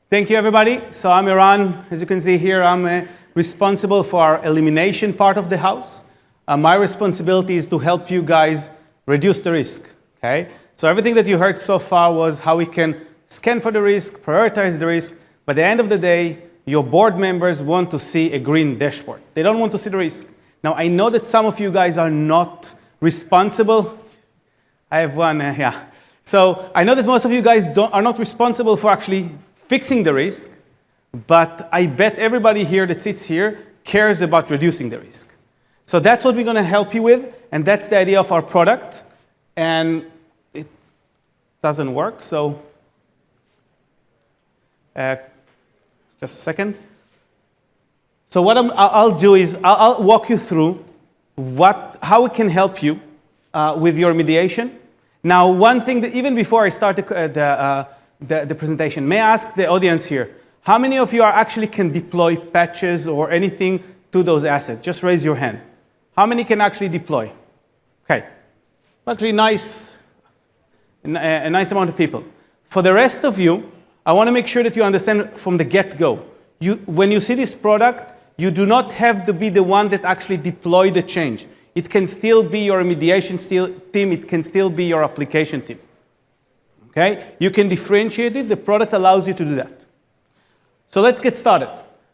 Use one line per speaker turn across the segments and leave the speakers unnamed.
Thank you, everybody. So I'm Iran. As you can see here, I'm responsible for our elimination part of the house. My responsibility is to help you guys reduce the risk. Okay? So everything that you heard so far was how we can scan for the risk, prioritize the risk. But at the end of the day, your board members want to see a green dashboard. They don't want to see the risk. Now, I know that some of you guys are not responsible. I have one, yeah. So I know that most of you guys are not responsible for actually fixing the risk, but I bet everybody here that sits here cares about reducing the risk. So that's what we're going to help you with, and that's the idea of our product. And it doesn't work, so just a second. So what I'll do is I'll walk you through how we can help you with your remediation. Now, one thing that even before I start the presentation, may I ask the audience here, how many of you actually can deploy patches or anything to those assets? Just raise your hand. How many can actually deploy? Okay, actually a nice amount of people. For the rest of you, I want to make sure that you understand from the get-go. When you see this product, you do not have to be the one that actually deploy the change. It can still be your remediation team. It can still be your application team. Okay? You can differentiate it. The product allows you to do that. So let's get started.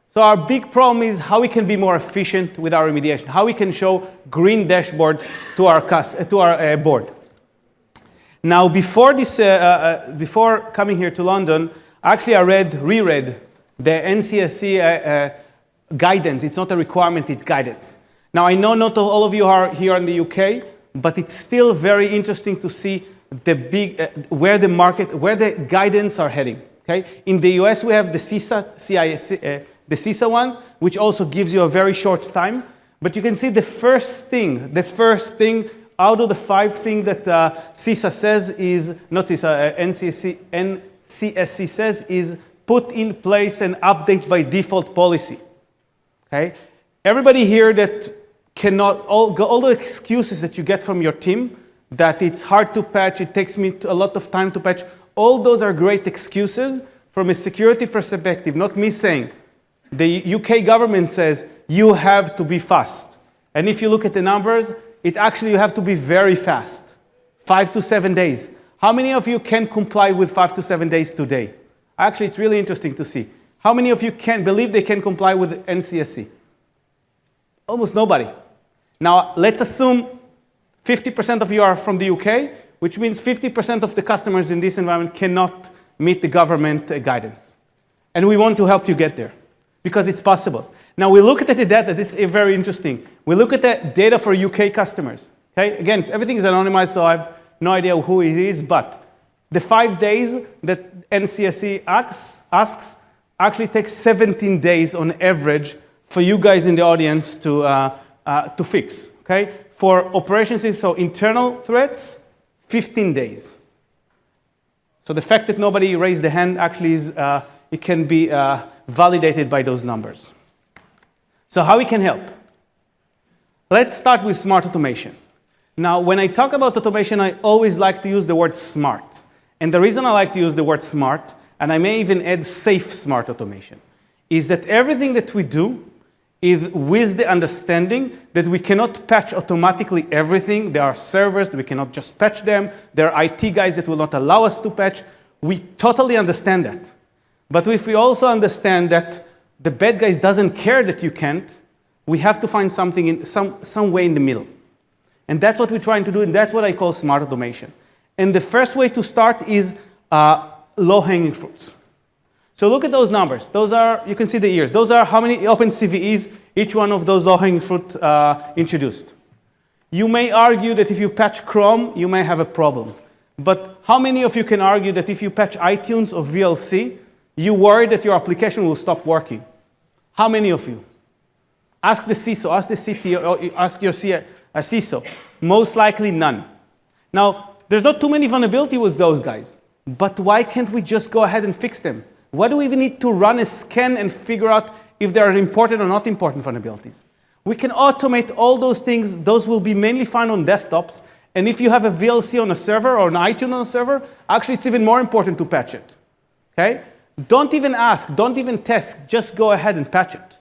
So our big problem is how we can be more efficient with our remediation, how we can show green dashboards to our board. Now, before coming here to London, actually I reread the NCSC guidance. It's not a requirement, it's guidance. Now, I know not all of you are here in the UK, but it's still very interesting to see where the guidance are heading. Okay? In the US, we have the CISA ones, which also gives you a very short time. But you can see the first thing out of the 5 things that CISA says is, not CISA, NCSC says is put in place and update by default policy. Okay? Everybody here that cannot, all the excuses that you get from your team, that it's hard to patch, it takes me a lot of time to patch, all those are great excuses from a security perspective, not me saying. The UK government says you have to be fast. And if you look at the numbers, it actually you have to be very fast. 5 to 7 days. How many of you can comply with 5 to 7 days today? Actually, it's really interesting to see. How many of you can believe they can comply with NCSC? Almost nobody. Now, let's assume 50% of you are from the UK, which means 50% of the customers in this environment cannot meet the government guidance. And we want to help you get there, because it's possible. Now, we look at the data. This is very interesting. We look at the data for UK customers. Okay? Again, everything is anonymized, so I have no idea who it is, but the 5 days that NCSC asks actually takes 17 days on average for you guys in the audience to fix. Okay? For operations, so internal threats, 15 days. So the fact that nobody raised the hand actually is, it can be validated by those numbers. So how we can help? Let's start with smart automation. Now, when I talk about automation, I always like to use the word smart. And the reason I like to use the word smart, and I may even add safe smart automation, is that everything that we do is with the understanding that we cannot patch automatically everything. There are servers that we cannot just patch them. There are IT guys that will not allow us to patch. We totally understand that. But if we also understand that the bad guys doesn't care that you can't, we have to find something in some way in the middle. And that's what we're trying to do, and that's what I call smart automation. And the first way to start is low-hanging fruits. So look at those numbers. Those are, you can see the years. Those are how many open CVEs each one of those low-hanging fruit introduced. You may argue that if you patch Chrome, you may have a problem. But how many of you can argue that if you patch iTunes or VLC, you worry that your application will stop working? How many of you? Ask the CISO, ask the CTO, ask your CISO. Most likely none. Now, there's not too many vulnerabilities with those guys. But why can't we just go ahead and fix them? Why do we even need to run a scan and figure out if they are important or not important vulnerabilities? We can automate all those things. Those will be mainly found on desktops. And if you have a VLC on a server or an iTunes on a server, actually it's even more important to patch it. Okay? Don't even ask, don't even test, just go ahead and patch it.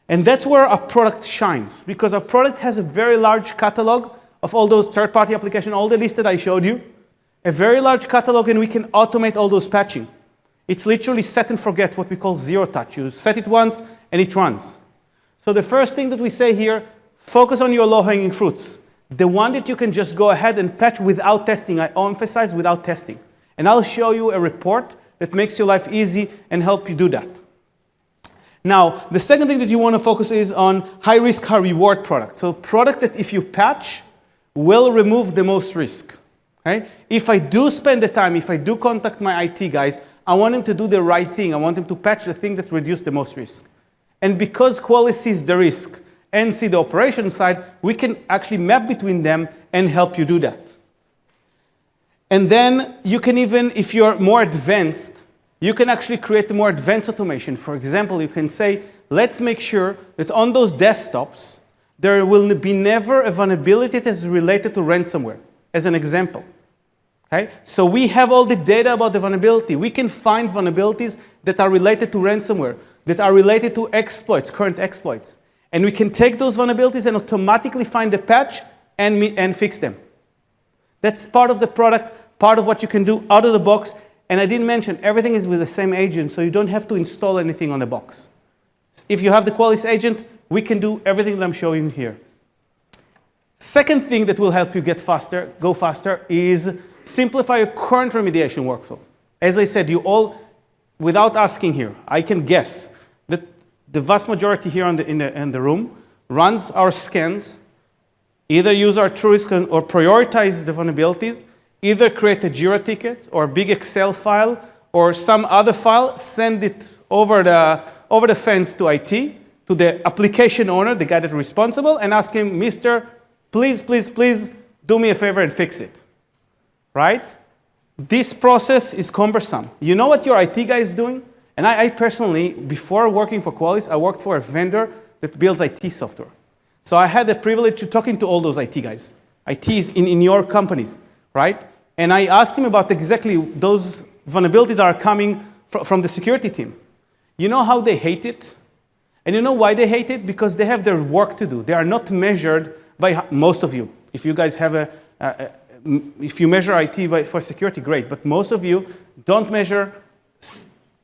And that's where our product shines, because our product has a very large catalog of all those third-party applications, all the list that I showed you, a very large catalog, and we can automate all those patching. It's literally set and forget, what we call zero touch. You set it once, and it runs. So the first thing that we say here, focus on your low-hanging fruits. The one that you can just go ahead and patch without testing. I emphasize without testing. And I'll show you a report that makes your life easy and help you do that. Now, the second thing that you want to focus is on high-risk, high-reward product. So product that if you patch, will remove the most risk. Okay? If I do spend the time, if I do contact my IT guys, I want them to do the right thing. I want them to patch the thing that reduces the most risk. And because Qualys sees the risk and see the operation side, we can actually map between them and help you do that. And then you can even, if you're more advanced, you can actually create a more advanced automation. For example, you can say, let's make sure that on those desktops, there will be never a vulnerability that is related to ransomware, as an example. Okay? So we have all the data about the vulnerability. We can find vulnerabilities that are related to ransomware, that are related to exploits, current exploits. And we can take those vulnerabilities and automatically find the patch and fix them. That's part of the product, part of what you can do out of the box. And I didn't mention, everything is with the same agent, so you don't have to install anything on the box. If you have the Qualys agent, we can do everything that I'm showing you here. Second thing that will help you go faster, is simplify your current remediation workflow. As I said, you all, without asking here, I can guess that the vast majority here in the room runs our scans, either use our TruRisk or prioritize the vulnerabilities, either create a Jira ticket or a big Excel file or some other file, send it over the fence to IT, to the application owner, the guy that's responsible, and ask him, Mister, please, please, please do me a favor and fix it. Right? This process is cumbersome. You know what your IT guy is doing? And I personally, before working for Qualys, I worked for a vendor that builds IT software. So I had the privilege of talking to all those IT guys. ITs in your companies, right? And I asked him about exactly those vulnerabilities that are coming from the security team. You know how they hate it? And you know why they hate it? Because they have their work to do. They are not measured by most of you. If you guys have if you measure IT for security, great. But most of you don't measure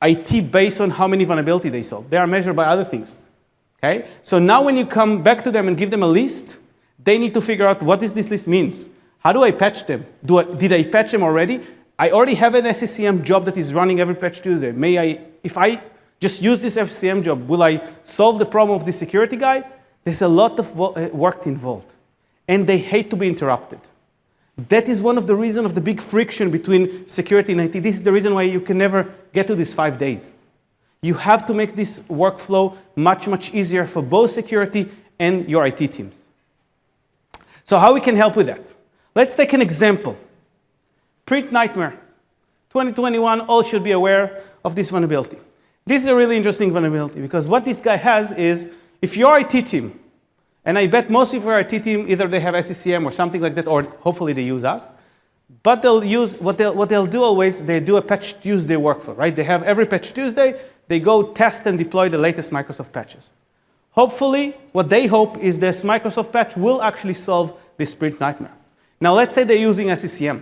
IT based on how many vulnerabilities they solve. They are measured by other things. Okay? So now when you come back to them and give them a list, they need to figure out what does this list means. How do I patch them? Did I patch them already? I already have an SCCM job that is running every patch Tuesday. If I just use this SCCM job, will I solve the problem of the security guy? There's a lot of work involved. And they hate to be interrupted. That is one of the reasons of the big friction between security and IT. This is the reason why you can never get to these 5 days. You have to make this workflow much, much easier for both security and your IT teams. So how we can help with that? Let's take an example. Print nightmare. 2021, all should be aware of this vulnerability. This is a really interesting vulnerability because what this guy has is, if your IT team, and I bet most of your IT team, either they have SCCM or something like that, or hopefully they use us, but they'll use, what they'll do always, they do a Patch Tuesday workflow, right? They have every Patch Tuesday, they go test and deploy the latest Microsoft patches. Hopefully, what they hope is this Microsoft patch will actually solve this print nightmare. Now, let's say they're using SCCM.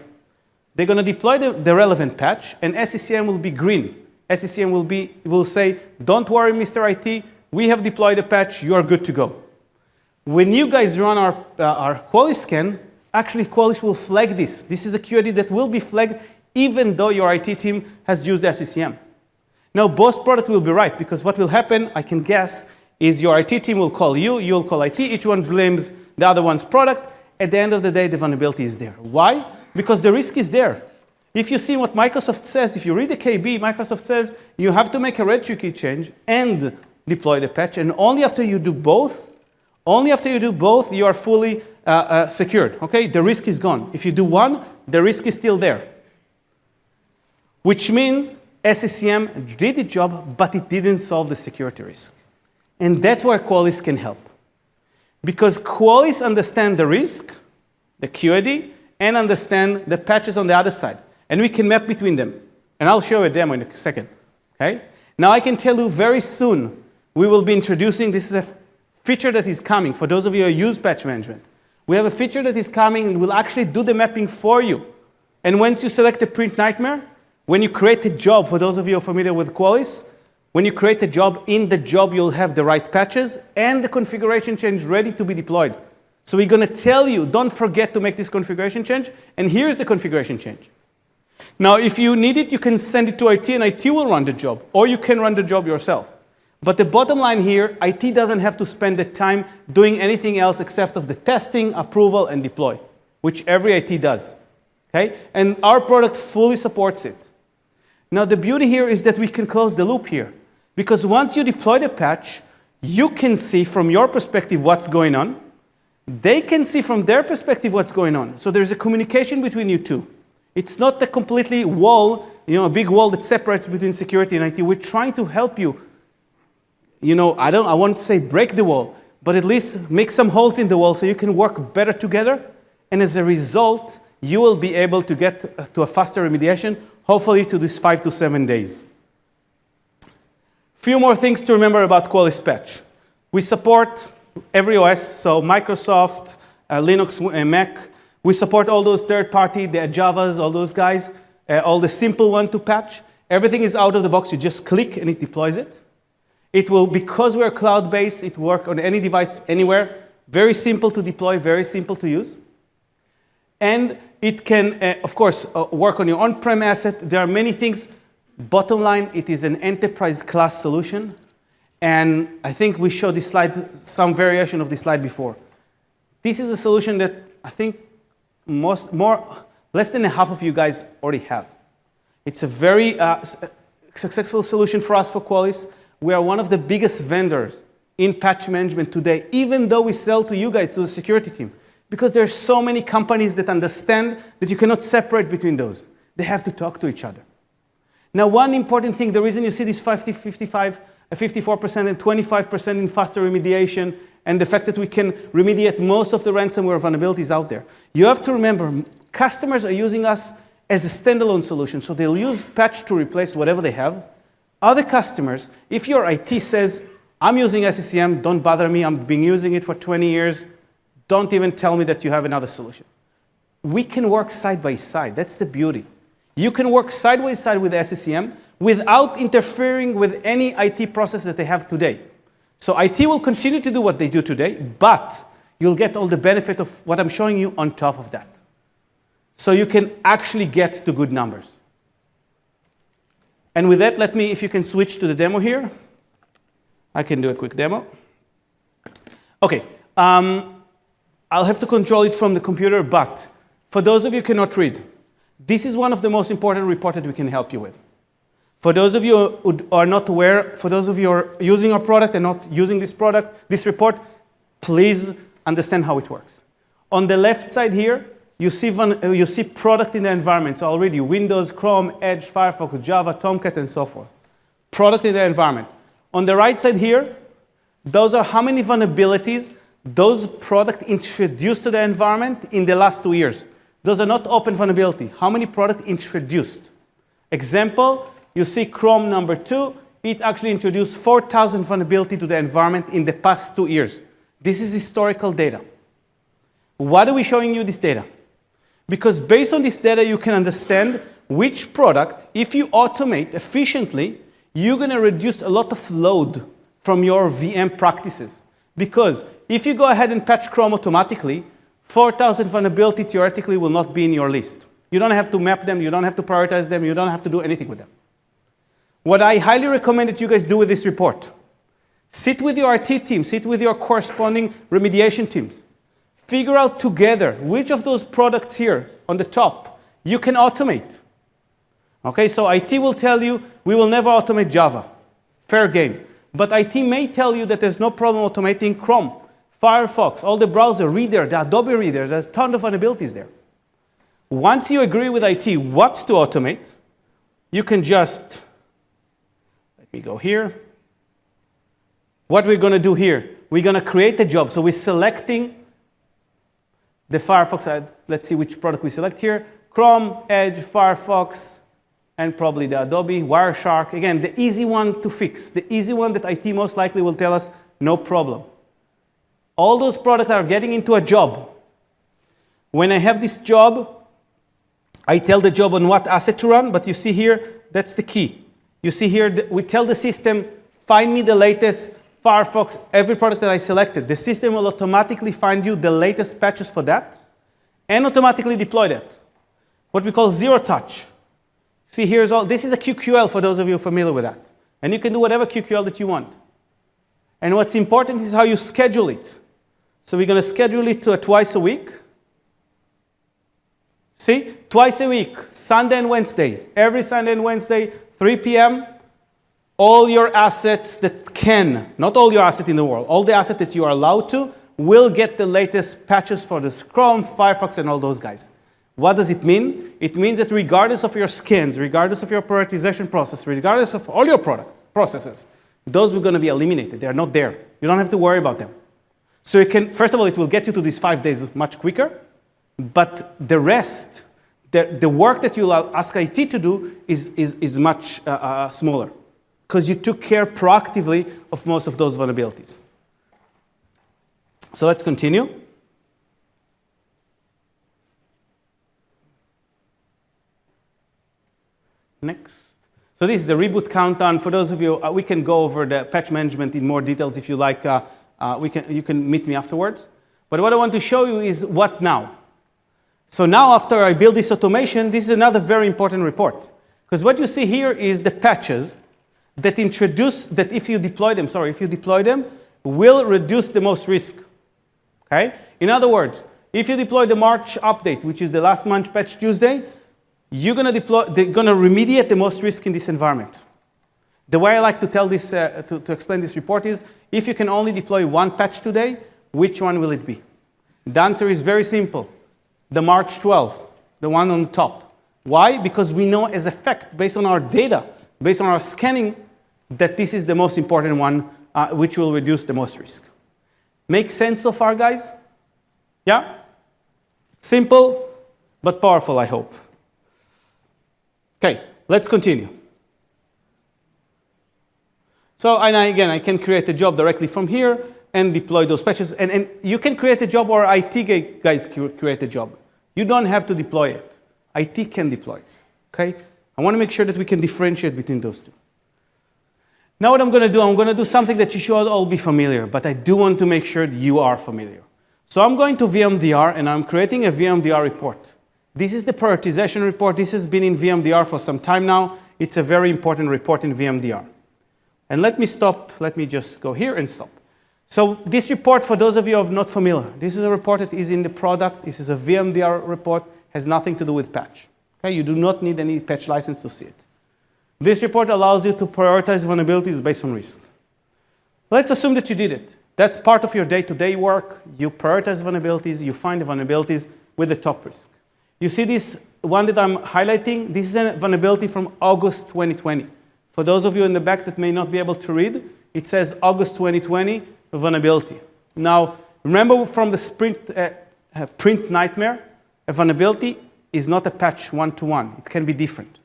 They're going to deploy the relevant patch, and SCCM will be green. SCCM will say, don't worry, Mr. IT, we have deployed a patch, you are good to go. When you guys run our Qualys scan, actually Qualys will flag this. This is a QID that will be flagged even though your IT team has used SCCM. Now, both products will be right, because what will happen, I can guess, is your IT team will call you, you'll call IT, each one blames the other one's product. At the end of the day, the vulnerability is there. Why? Because the risk is there. If you see what Microsoft says, if you read the KB, Microsoft says you have to make a registry key change and deploy the patch, and only after you do both, you are fully secured. Okay? The risk is gone. If you do one, the risk is still there. Which means SCCM did its job, but it didn't solve the security risk. And that's where Qualys can help. Because Qualys understand the risk, the QID, and understand the patches on the other side. And we can map between them. And I'll show you a demo in a second. Okay? Now I can tell you very soon, we will be introducing, this is a feature that is coming, for those of you who use patch management. We have a feature that is coming and will actually do the mapping for you. And once you select the print nightmare, when you create a job, for those of you who are familiar with Qualys, when you create a job, in the job you'll have the right patches and the configuration change ready to be deployed. So we're going to tell you, don't forget to make this configuration change, and here's the configuration change. Now, if you need it, you can send it to IT, and IT will run the job, or you can run the job yourself. But the bottom line here, IT doesn't have to spend the time doing anything else except of the testing, approval, and deploy, which every IT does. Okay? And our product fully supports it. Now, the beauty here is that we can close the loop here. Because once you deploy the patch, you can see from your perspective what's going on. They can see from their perspective what's going on. So there's a communication between you two. It's not a completely wall, a big wall that separates between security and IT. We're trying to help you, I want to say break the wall, but at least make some holes in the wall so you can work better together. And as a result, you will be able to get to a faster remediation, hopefully to this 5 to 7 days. Few more things to remember about Qualys Patch. We support every OS, so Microsoft, Linux, Mac. We support all those third-party, the Javas, all those guys, all the simple one to patch. Everything is out of the box. You just click and it deploys it. It will, because we're cloud-based, it works on any device, anywhere. Very simple to deploy, very simple to use. And it can, of course, work on your on-prem asset. There are many things. Bottom line, it is an enterprise-class solution. And I think we showed this slide, some variation of this slide before. This is a solution that I think less than half of you guys already have. It's a very successful solution for us for Qualys. We are one of the biggest vendors in patch management today, even though we sell to you guys, to the security team. Because there are so many companies that understand that you cannot separate between those. They have to talk to each other. Now, one important thing, the reason you see this 54% and 25% in faster remediation, and the fact that we can remediate most of the ransomware vulnerabilities out there. You have to remember, customers are using us as a standalone solution, so they'll use patch to replace whatever they have. Other customers, if your IT says, I'm using SCCM, don't bother me, I've been using it for 20 years, don't even tell me that you have another solution. We can work side by side, that's the beauty. You can work side by side with SCCM without interfering with any IT process that they have today. So IT will continue to do what they do today, but you'll get all the benefit of what I'm showing you on top of that. So you can actually get to good numbers. And with that, if you can switch to the demo here. I can do a quick demo. Okay, I'll have to control it from the computer, but for those of you who cannot read, this is one of the most important reports that we can help you with. For those of you who are not aware, for those of you who are using our product and not using this report, please understand how it works. On the left side here, you see product in the environment. So already Windows, Chrome, Edge, Firefox, Java, Tomcat, and so forth. Product in the environment. On the right side here, those are how many vulnerabilities those products introduced to the environment in the last 2 years. Those are not open vulnerability. How many products introduced? Example, you see Chrome number 2. It actually introduced 4,000 vulnerability to the environment in the past 2 years. This is historical data. Why are we showing you this data? Because based on this data, you can understand which product, if you automate efficiently, you're going to reduce a lot of load from your VM practices. Because if you go ahead and patch Chrome automatically, 4,000 vulnerability theoretically will not be in your list. You don't have to map them, you don't have to prioritize them, you don't have to do anything with them. What I highly recommend that you guys do with this report, sit with your RT team, sit with your corresponding remediation teams. Figure out together which of those products here on the top you can automate. Okay, so IT will tell you, we will never automate Java. Fair game. But IT may tell you that there's no problem automating Chrome, Firefox, all the browser, Reader, the Adobe Reader, there's a ton of vulnerabilities there. Once you agree with IT what to automate, you can just, let me go here. What we're going to do here, we're going to create a job. So we're selecting the Firefox, let's see which product we select here. Chrome, Edge, Firefox, and probably the Adobe, Wireshark. Again, the easy one to fix, the easy one that IT most likely will tell us, no problem. All those products are getting into a job. When I have this job, I tell the job on what asset to run, but you see here, that's the key. You see here, we tell the system, find me the latest Firefox, every product that I selected. The system will automatically find you the latest patches for that and automatically deploy that. What we call zero touch. See, here's all, this is a QQL for those of you familiar with that. And you can do whatever QQL that you want. And what's important is how you schedule it. So we're going to schedule it to twice a week. See, twice a week, Sunday and Wednesday. Every Sunday and Wednesday, 3 p.m., all your assets that can, not all your assets in the world, all the assets that you are allowed to, will get the latest patches for the Chrome, Firefox, and all those guys. What does it mean? It means that regardless of your scans, regardless of your prioritization process, regardless of all your processes, those are going to be eliminated. They are not there. You don't have to worry about them. So you can, first of all, it will get you to these 5 days much quicker. But the rest, the work that you'll ask IT to do is much smaller, because you took care proactively of most of those vulnerabilities. So let's continue. Next. So this is the reboot countdown. For those of you, we can go over the patch management in more details if you like. You can meet me afterwards. But what I want to show you is what now. So now after I build this automation, this is another very important report. Because what you see here is the patches that introduce, that if you deploy them, will reduce the most risk. Okay? In other words, if you deploy the March update, which is the last March patch Tuesday, they're going to remediate the most risk in this environment. The way I like to tell this, to explain this report is, if you can only deploy one patch today, which one will it be? The answer is very simple. The March 12, the one on the top. Why? Because we know as a fact, based on our data, based on our scanning, that this is the most important one, which will reduce the most risk. Make sense so far, guys? Yeah? Simple, but powerful, I hope. Okay, let's continue. So, and again, I can create a job directly from here and deploy those patches. And you can create a job, or IT guys create a job. You don't have to deploy it. IT can deploy it. Okay? I want to make sure that we can differentiate between those two. Now what I'm going to do something that you should all be familiar, but I do want to make sure you are familiar. So I'm going to VMDR, and I'm creating a VMDR report. This is the prioritization report. This has been in VMDR for some time now. It's a very important report in VMDR. And let me just go here and stop. So this report, for those of you who are not familiar, this is a report that is in the product. This is a VMDR report, has nothing to do with patch. Okay? You do not need any patch license to see it. This report allows you to prioritize vulnerabilities based on risk. Let's assume that you did it. That's part of your day-to-day work. You prioritize vulnerabilities, you find the vulnerabilities with the top risk. You see this one that I'm highlighting? This is a vulnerability from August 2020. For those of you in the back that may not be able to read, it says August 2020 vulnerability. Now, remember from the print nightmare, a vulnerability is not a patch one-to-one. It can be different.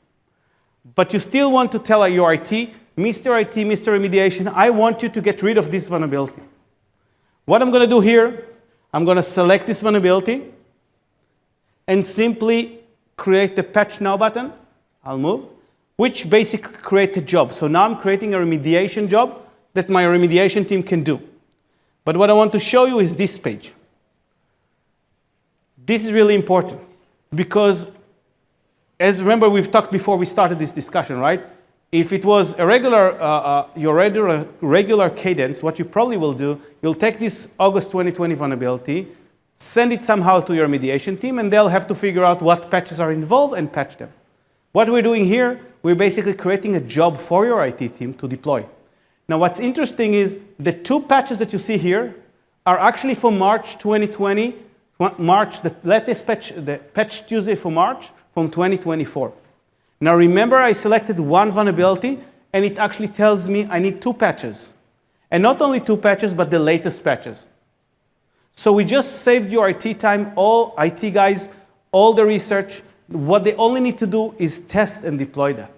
But you still want to tell your IT, Mr. Remediation, I want you to get rid of this vulnerability. What I'm going to do here, I'm going to select this vulnerability and simply create the Patch Now button. I'll move, which basically creates a job. So now I'm creating a remediation job that my remediation team can do. But what I want to show you is this page. This is really important because, as remember we've talked before we started this discussion, right? If it was a your regular cadence, what you probably will do, you'll take this August 2020 vulnerability, send it somehow to your remediation team, and they'll have to figure out what patches are involved and patch them. What we're doing here, we're basically creating a job for your IT team to deploy. Now, what's interesting is the two patches that you see here are actually for March 2020, the latest patch, the patch Tuesday for March from 2024. Now, remember I selected one vulnerability, and it actually tells me I need two patches. And not only two patches, but the latest patches. So we just saved your IT time, all IT guys, all the research. What they only need to do is test and deploy that.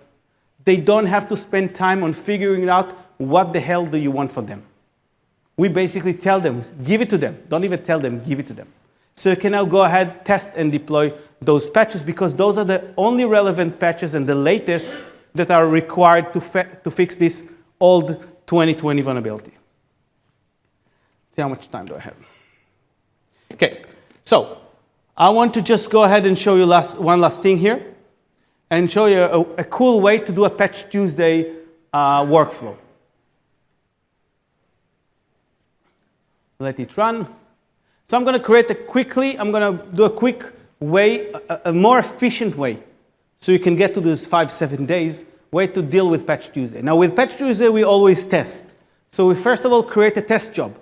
They don't have to spend time on figuring out what the hell do you want from them. We basically tell them, give it to them. Don't even tell them, give it to them. So you can now go ahead, test and deploy those patches because those are the only relevant patches and the latest that are required to fix this old 2020 vulnerability. See how much time do I have? Okay, so I want to just go ahead and show you one last thing here and show you a cool way to do a Patch Tuesday workflow. Let it run. So I'm going to create I'm going to do a quick way, a more efficient way, so you can get to those 5-7 days, way to deal with Patch Tuesday. Now with Patch Tuesday, we always test. So we first of all create a test job.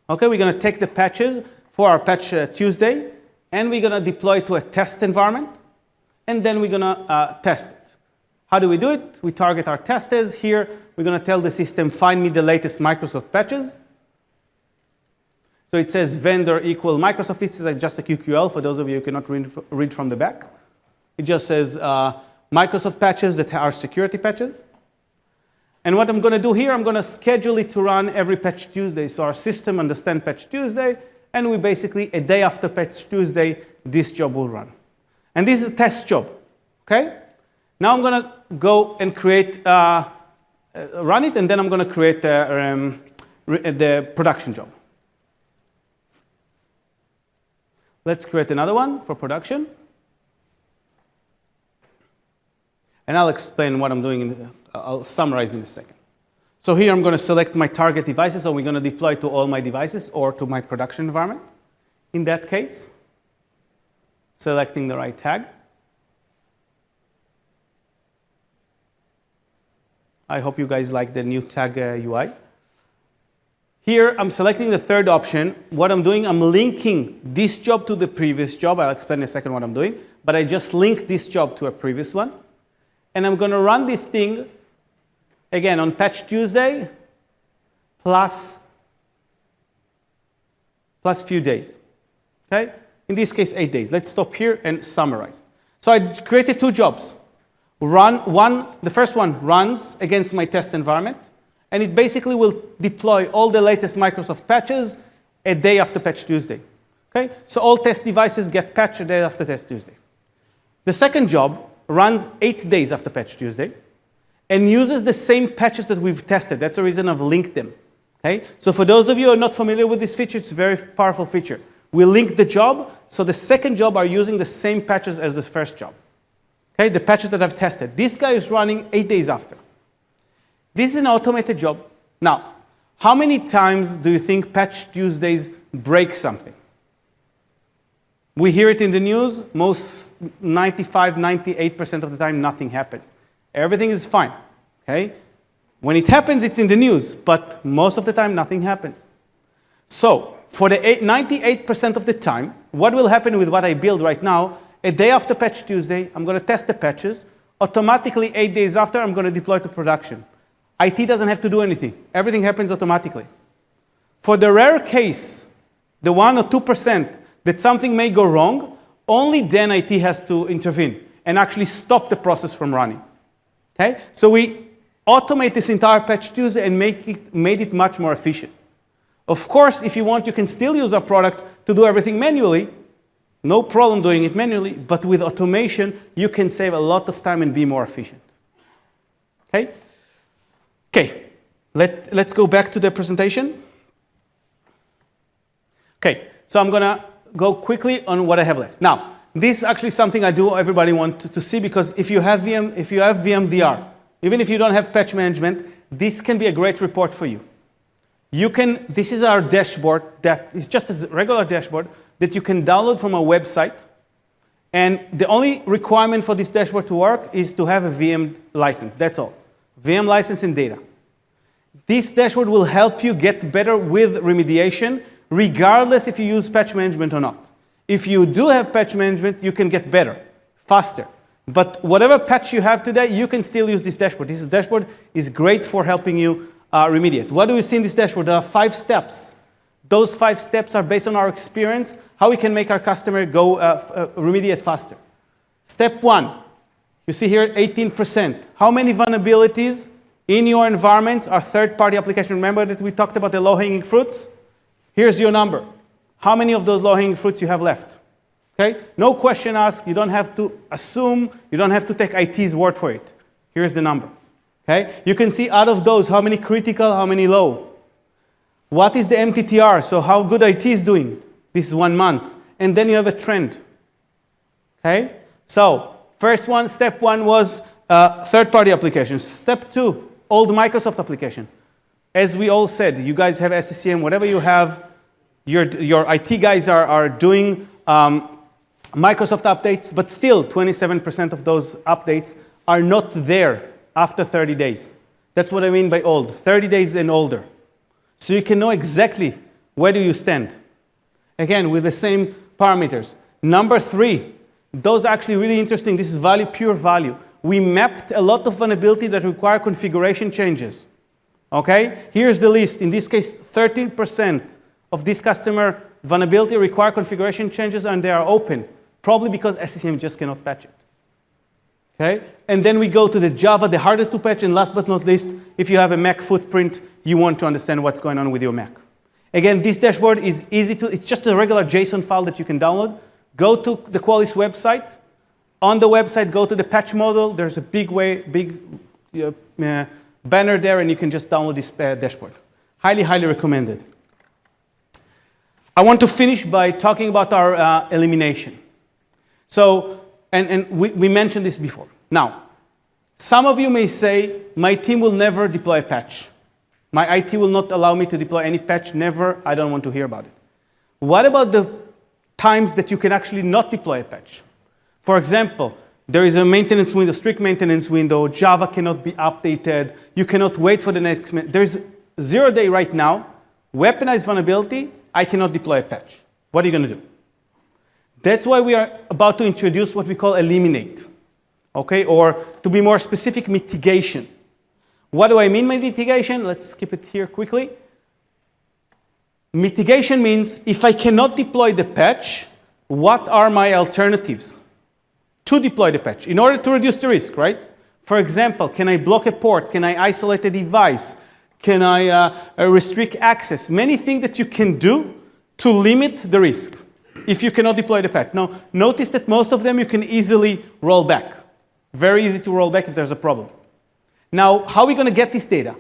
Okay, we're going to take the patches for our Patch Tuesday, and we're going to deploy to a test environment, and then we're going to test it. How do we do it? We target our testers. Here, we're going to tell the system, find me the latest Microsoft patches. So it says vendor equal Microsoft. This is just a QQL for those of you who cannot read from the back. It just says Microsoft patches that are security patches. And what I'm going to do here, I'm going to schedule it to run every Patch Tuesday. So our system understands Patch Tuesday, and we basically, a day after Patch Tuesday, this job will run. And this is a test job, okay? Now I'm going to go and create, run it, and then I'm going to create the production job. Let's create another one for production. And I'll explain what I'm doing, I'll summarize in a second. So here I'm going to select my target devices, so we're going to deploy to all my devices or to my production environment. In that case, selecting the right tag. I hope you guys like the new tag UI. Here, I'm selecting the third option. What I'm doing, I'm linking this job to the previous job. I'll explain in a second what I'm doing. But I just linked this job to a previous one. And I'm going to run this thing, again, on Patch Tuesday, plus few days. Okay? In this case, 8 days. Let's stop here and summarize. So I created two jobs. The first one runs against my test environment. And it basically will deploy all the latest Microsoft patches a day after Patch Tuesday. Okay? So all test devices get patched a day after Test Tuesday. The second job runs 8 days after Patch Tuesday and uses the same patches that we've tested. That's the reason I've linked them. Okay? So for those of you who are not familiar with this feature, it's a very powerful feature. We link the job, so the second job are using the same patches as the first job. Okay? The patches that I've tested. This guy is running 8 days after. This is an automated job. Now, how many times do you think Patch Tuesdays break something? We hear it in the news. Most 95, 98% of the time, nothing happens. Everything is fine. Okay? When it happens, it's in the news. But most of the time, nothing happens. So, for the 98% of the time, what will happen with what I build right now, a day after Patch Tuesday, I'm going to test the patches. Automatically, 8 days after, I'm going to deploy to production. IT doesn't have to do anything. Everything happens automatically. For the rare case, the 1 or 2% that something may go wrong, only then IT has to intervene and actually stop the process from running. Okay? So we automate this entire Patch Tuesday and made it much more efficient. Of course, if you want, you can still use our product to do everything manually. No problem doing it manually, but with automation, you can save a lot of time and be more efficient. Okay? Okay, let's go back to the presentation. Okay, so I'm going to go quickly on what I have left. Now, this is actually something I do everybody wants to see, because if you have VMDR, even if you don't have patch management, this can be a great report for you. This is our dashboard that is just a regular dashboard that you can download from our website. And the only requirement for this dashboard to work is to have a VM license. That's all. VM license and data. This dashboard will help you get better with remediation, regardless if you use patch management or not. If you do have patch management, you can get better, faster. But whatever patch you have today, you can still use this dashboard. This dashboard is great for helping you remediate. What do we see in this dashboard? There are 5 steps. Those 5 steps are based on our experience, how we can make our customer go remediate faster. Step 1, you see here 18%. How many vulnerabilities in your environments are third-party applications? Remember that we talked about the low-hanging fruits? Here's your number. How many of those low-hanging fruits you have left? Okay? No question asked. You don't have to assume. You don't have to take IT's word for it. Here's the number. Okay? You can see out of those, how many critical, how many low. What is the MTTR? So how good IT is doing? This is 1 month. And then you have a trend. Okay? So first one, step 1 was third-party applications. Step 2, old Microsoft application. As we all said, you guys have SCCM, whatever you have, your IT guys are doing Microsoft updates, but still 27% of those updates are not there after 30 days. That's what I mean by old, 30 days and older. So you can know exactly where do you stand. Again, with the same parameters. Number 3, those are actually really interesting. This is value, pure value. We mapped a lot of vulnerability that require configuration changes. Okay? Here's the list. In this case, 13% of this customer vulnerability require configuration changes and they are open. Probably because SCCM just cannot patch it. Okay? And then we go to the Java, the harder to patch, and last but not least, if you have a Mac footprint, you want to understand what's going on with your Mac. Again, this dashboard is easy to, it's just a regular JSON file that you can download. Go to the Qualys website. On the website, go to the patch model. There's a big banner there, and you can just download this dashboard. Highly, highly recommended. I want to finish by talking about our elimination. So, and we mentioned this before. Now, some of you may say, my team will never deploy a patch. My IT will not allow me to deploy any patch, never. I don't want to hear about it. What about the times that you can actually not deploy a patch? For example, there is a maintenance window, strict maintenance window. Java cannot be updated. You cannot wait for the next. There's 0 day right now. Weaponized vulnerability. I cannot deploy a patch. What are you going to do? That's why we are about to introduce what we call eliminate. Okay, or to be more specific, mitigation. What do I mean by mitigation? Let's skip it here quickly. Mitigation means if I cannot deploy the patch, what are my alternatives to deploy the patch in order to reduce the risk, right? For example, can I block a port? Can I isolate a device? Can I restrict access? Many things that you can do to limit the risk if you cannot deploy the patch. Now, notice that most of them you can easily roll back. Very easy to roll back if there's a problem. Now, how are we going to get this data?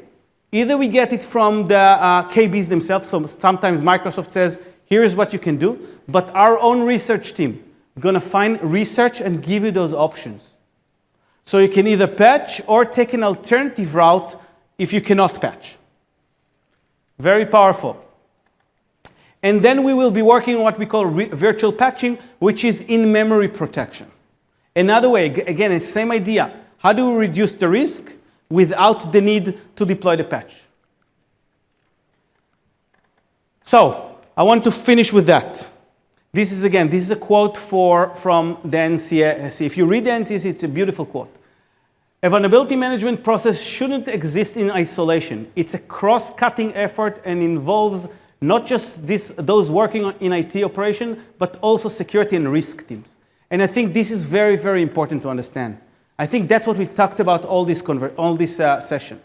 Either we get it from the KBs themselves, so sometimes Microsoft says, here's what you can do, but our own research team is going to find research and give you those options. So you can either patch or take an alternative route if you cannot patch. Very powerful. And then we will be working on what we call virtual patching, which is in-memory protection. Another way, again, it's the same idea. How do we reduce the risk without the need to deploy the patch? So, I want to finish with that. This is a quote from the NCC. If you read the NCC, it's a beautiful quote. A vulnerability management process shouldn't exist in isolation. It's a cross-cutting effort and involves not just those working in IT operation, but also security and risk teams. And I think this is very, very important to understand. I think that's what we talked about all this session.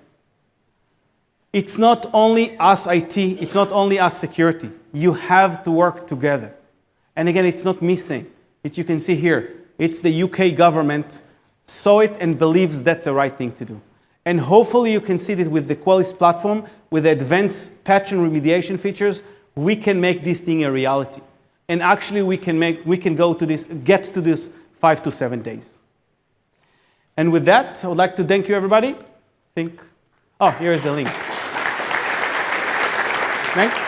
It's not only us IT, it's not only us security. You have to work together. And again, it's not me saying it. You can see here, it's the UK government saw it and believes that's the right thing to do. And hopefully you can see that with the Qualys platform, with the advanced patch and remediation features, we can make this thing a reality. And actually we can get to this 5 to 7 days. And with that, I would like to thank you, everybody. Oh, here's the link. Thanks.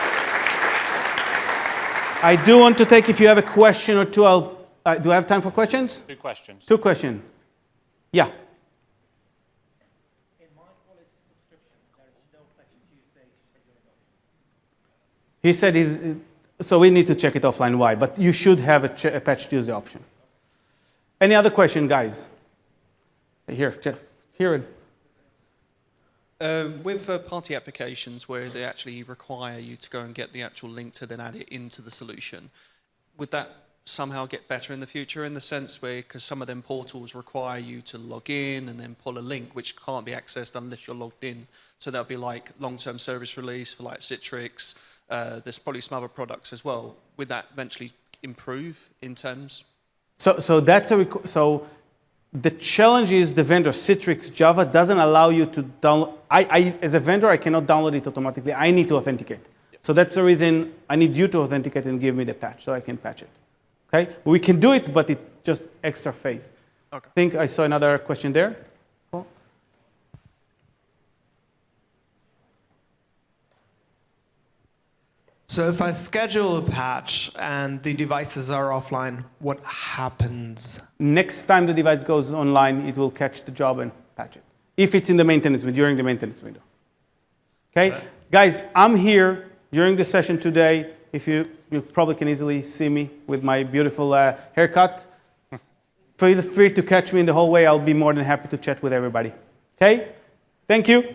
I do want to take, if you have a question or two, do I have time for questions?
2 questions.
2 questions. Yeah.
In my Qualys subscription, there is no Patch Tuesday scheduled option.
He said so we need to check it offline why, but you should have a Patch Tuesday option. Any other question, guys? Here, Jeff, here.
With third-party applications where they actually require you to go and get the actual link to then add it into the solution, would that somehow get better in the future in the sense where, because some of them portals require you to log in and then pull a link which can't be accessed unless you're logged in. So that'll be like long-term service release for like Citrix. There's probably some other products as well. Would that eventually improve in terms?
So that's so the challenge is the vendor Citrix Java doesn't allow you to download. I as a vendor I cannot download it automatically. I need to authenticate. So that's the reason I need you to authenticate and give me the patch so I can patch it. Okay? We can do it, but it's just extra phase.
Okay.
I think I saw another question there. Cool.
So if I schedule a patch and the devices are offline, what happens?
Next time the device goes online, it will catch the job and patch it. If it's in the maintenance window, during the maintenance window. Okay?
Right.
Guys, I'm here during the session today. If you probably can easily see me with my beautiful haircut. Feel free to catch me in the hallway. I'll be more than happy to chat with everybody. Okay? Thank you.